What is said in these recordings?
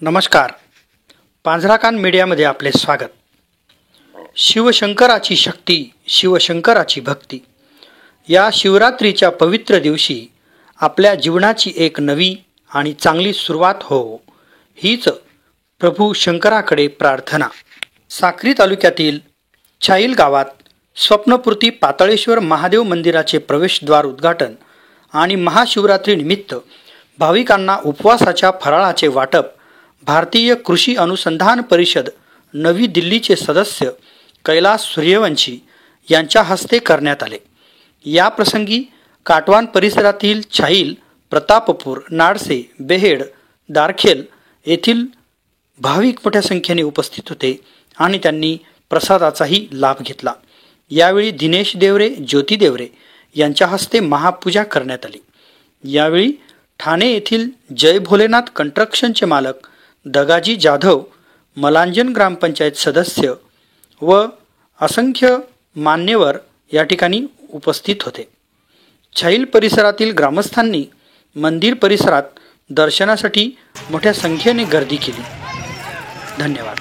नमस्कार. पांझराकान मीडियामध्ये आपले स्वागत. शिवशंकराची शक्ती, शिवशंकराची भक्ती. या शिवरात्रीच्या पवित्र दिवशी आपल्या जीवनाची एक नवी आणि चांगली सुरुवात हो, हीच प्रभू शंकराकडे प्रार्थना. साक्री तालुक्यातील छाईल गावात स्वप्नपूर्ती पाताळेश्वर महादेव मंदिराचे प्रवेशद्वार उद्घाटन आणि महाशिवरात्रीनिमित्त भाविकांना उपवासाच्या फराळाचे वाटप भारतीय कृषी अनुसंधान परिषद नवी दिल्लीचे सदस्य कैलास सूर्यवंशी यांच्या हस्ते करण्यात आले. या प्रसंगी काटवान परिसरातील छाईल, प्रतापपूर, नाडसे, बेहेड, दारखेल येथील भाविक मोठ्या संख्येने उपस्थित होते आणि त्यांनी प्रसादाचाही लाभ घेतला. यावेळी दिनेश देवरे, ज्योती देवरे यांच्या हस्ते महापूजा करण्यात आली. यावेळी ठाणे येथील जय भोलेनाथ कंस्ट्रक्शनचे मालक दगाजी जाधव, मलांजन ग्रामपंचायत सदस्य व असंख्य मान्यवर या ठिकाणी उपस्थित होते. छाईल परिसरातील ग्रामस्थांनी मंदिर परिसरात दर्शनासाठी मोठ्या संख्येने गर्दी केली. धन्यवाद.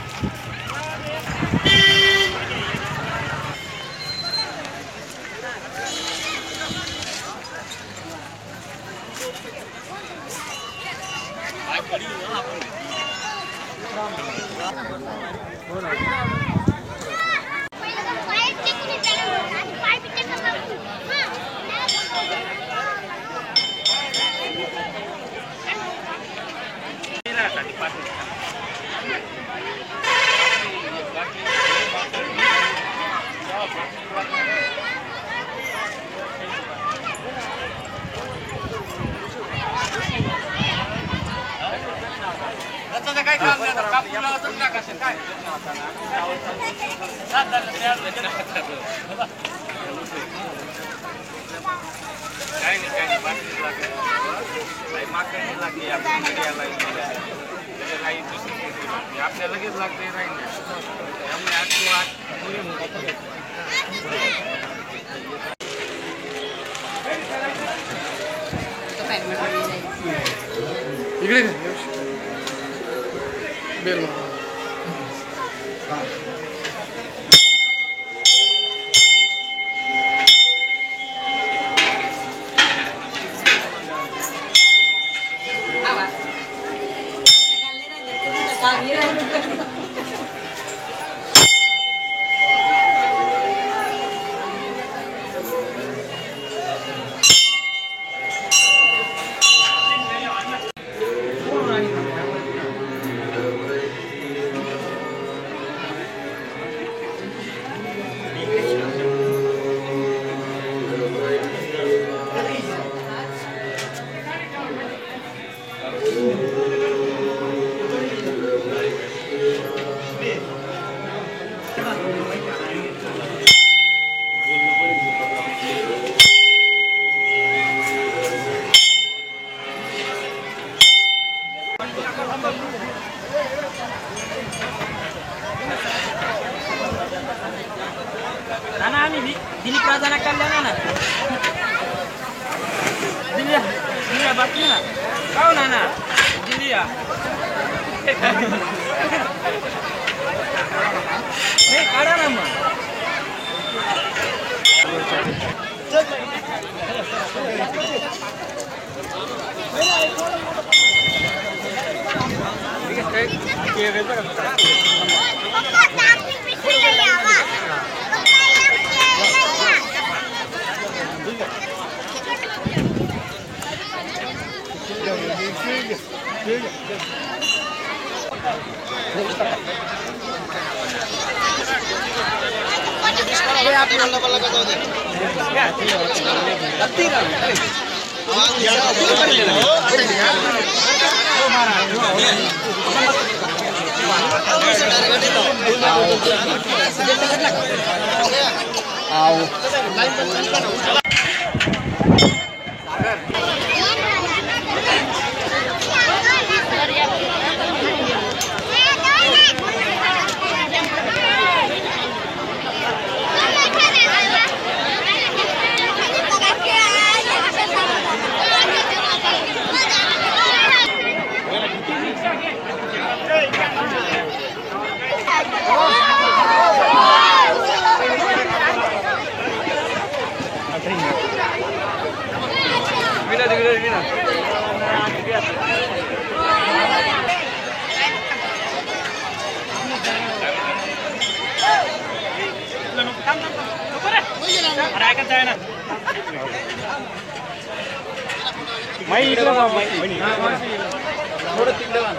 दिलीप राजाना कल्याण ना दिलिया बाकी ना काव ना दिलिया नाही काढा ना मग येत आहे ना माई इकडे बा माई थोडं तिकडे बा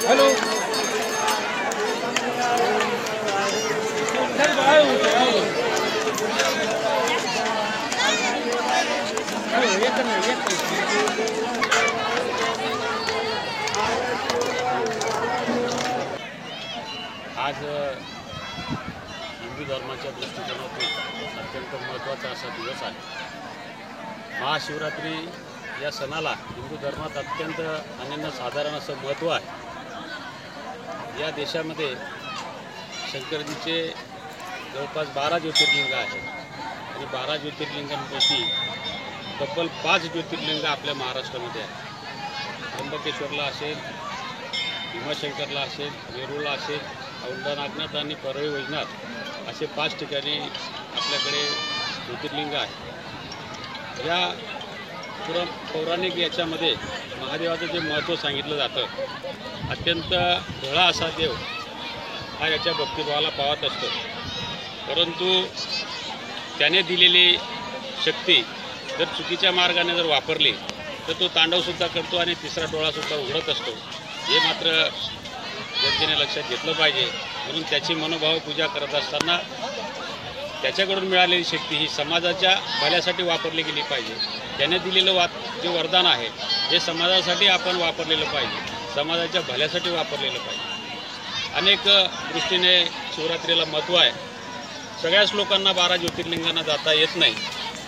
हेलो आज हिंदू धर्माच्या दृष्टिकोनातून अत्यंत महत्त्वाचा असा दिवस आहे. महाशिवरात्री या सणाला हिंदू धर्मात अत्यंत अनन्यसाधारण असं महत्त्व आहे. या देशामध्ये शंकरजीचे जवळपास 12 ज्योतिर्लिंग आहेत आणि 12 ज्योतिर्लिंगांपैकी तब्बल 5 ज्योतिर्लिंग आपल्या महाराष्ट्रामध्ये आहेत. त्र्यंबकेश्वरला असेल, भीमाशंकरला असेल, वेरूळला असेल, औंढा नागनाथ आणि परळी वैजनाथ असे 5 ठिकाणी आपल्याकडे ज्योतिर्लिंग आहे. या पौराणिक याच्यामध्ये महादेवाचं जे महत्त्व सांगितलं जातं, अत्यंत भोळा असा देव हा याच्या भक्तिभावाला पावत असतो. परंतु त्याने दिलेली शक्ती जर चुकीच्या मार्गाने जर वापरली तर तो तांडवसुद्धा करतो आणि तिसरा डोळासुद्धा उघडत असतो. हे मात्र जनतेने लक्षात घेतलं पाहिजे. म्हणून त्याची मनोभाव पूजा करत असताना त्याच्याकडून मिळालेली शक्ती ही समाजाच्या भल्यासाठी वापरली गेली पाहिजे. त्याने दिलेलं जे वरदान आहे हे समाजासाठी आपण वापरलेलं पाहिजे, समाजाच्या भल्यासाठी वापरलेलं पाहिजे. अनेक दृष्टीने शिवरात्रीला महत्त्व आहे. सगळ्याच लोकांना 12 ज्योतिर्लिंगांना जाता येत नाही,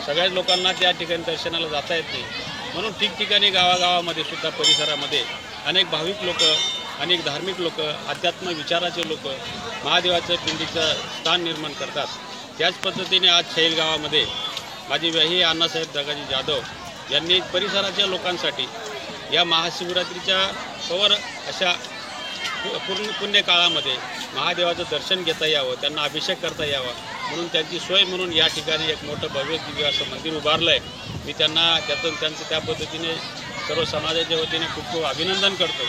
सगळ्याच लोकांना त्या ठिकाणी दर्शनाला जाता येत नाही. म्हणून ठिकठिकाणी गावागावामध्ये सुद्धा परिसरामध्ये अनेक भाविक लोक, अनेक धार्मिक लोक, अध्यात्म विचाराचे लोक महादेवाचं पिंडीचं स्थान निर्माण करतात. त्याच पद्धतीने आज शैल गावामध्ये माझे व्याही अण्णासाहेब दगाजी जाधव यांनी परिसराच्या लोकांसाठी या महाशिवरात्रीच्या कवर अशा पुण्यकाळामध्ये महादेवाचं दर्शन घेता यावं, त्यांना अभिषेक करता यावा म्हणून त्यांची सोय म्हणून या ठिकाणी एक मोठं भव्य दिव्य असं मंदिर उभारलं आहे. मी त्यांना त्यांचं त्या पद्धतीने सर्व समाजाच्या वतीने खूप खूप अभिनंदन करतो.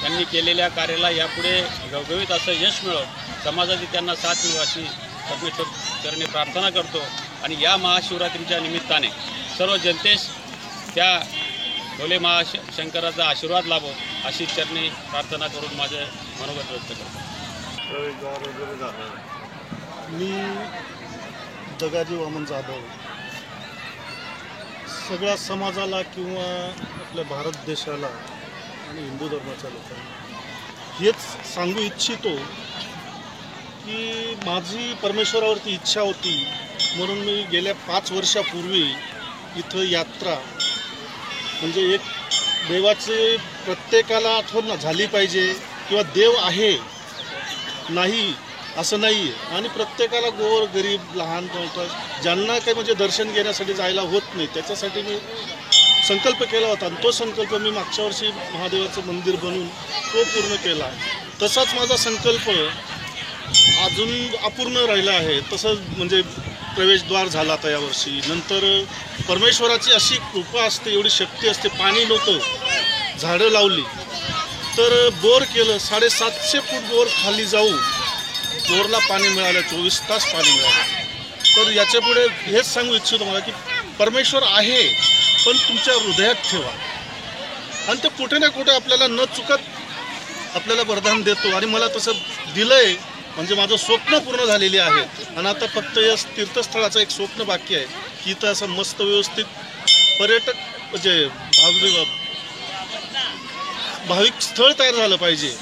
त्यांनी केलेल्या कार्याला यापुढे घवघवीत असं यश मिळो, समाजाची त्यांना साथ मिळो अशी परमेश्वरचरणी प्रार्थना करतो. आणि या महाशिवरात्रीच्या निमित्ताने सर्व जनतेस त्या भोले महाशंकराचा आशीर्वाद लाभो अशी चरणी प्रार्थना करून माझे मनोगत व्यक्त करतो. प्रवेशद्वार वगैरे झालं. मी दगाजी वामन जाधव सगळ्या समाजाला किंवा आपल्या भारत देशाला आणि हिंदू धर्माच्या लोकांना हेच सांगू इच्छितो की माझी परमेश्वरावरती इच्छा होती म्हणून मी गेल्या 5 वर्षापूर्वी इथं यात्रा म्हणजे एक देवाचे प्रत्येकाला आठवण झाली पाहिजे किंवा देव आहे नाही असं नाही आहे आणि प्रत्येकाला गोर गरीब लहान मोठं ज्यांना काही म्हणजे दर्शन घेण्यासाठी जायला होत नाही त्याच्यासाठी मी संकल्प केला होता आणि तो संकल्प मी मागच्या वर्षी महादेवाचं मंदिर बनवून तो पूर्ण केला. तसाच माझा संकल्प अजून अपूर्ण राहिला आहे. तसंच म्हणजे प्रवेशद्वार झाला आता यावर्षी. नंतर परमेश्वराची अशी कृपा असते, एवढी शक्ती असते. पाणी नव्हतं, झाडं लावली तर बोर केलं, 750 फूट बोर खाली जाऊन बोरला पाणी मिळालं, 24 तास पाणी मिळालं. तर याच्यापुढे हेच सांगू इच्छितो मला की परमेश्वर आहे पण तुमच्या हृदयात ठेवा आणि ते कुठे ना कुठे आपल्याला न चुकत आपल्याला वरदान देतो आणि मला तसं दिलंय म्हणजे माझं स्वप्न पूर्ण झालेले आहे आणि आता फक्त या तीर्थस्थळाचं एक स्वप्न बाकी आहे की इथं असं मस्त व्यवस्थित पर्यटक म्हणजे भाविक स्थळ तयार झालं पाहिजे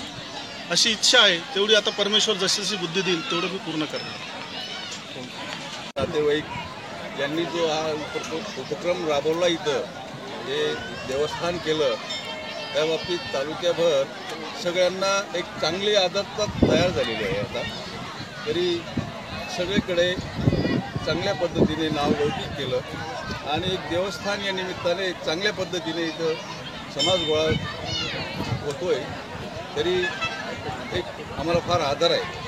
अशी इच्छा आहे. तेवढी आता परमेश्वर जशी जशी बुद्धी देईल तेवढं मी पूर्ण करणार. नातेवाईक यांनी जो हा उपक्रम राबवला इथं म्हणजे देवस्थान केलं त्या बाबतीत तालुक्याभर सगळ्यांना एक चांगली आदत तयार झालेली आहे. आता तरी सगळीकडे चांगल्या पद्धतीने नाव लौकिक केलं आणि एक देवस्थान या निमित्ताने चांगल्या पद्धतीने इथं समाज गोळा होतोय. तरी एक आम्हाला फार आदर आहे.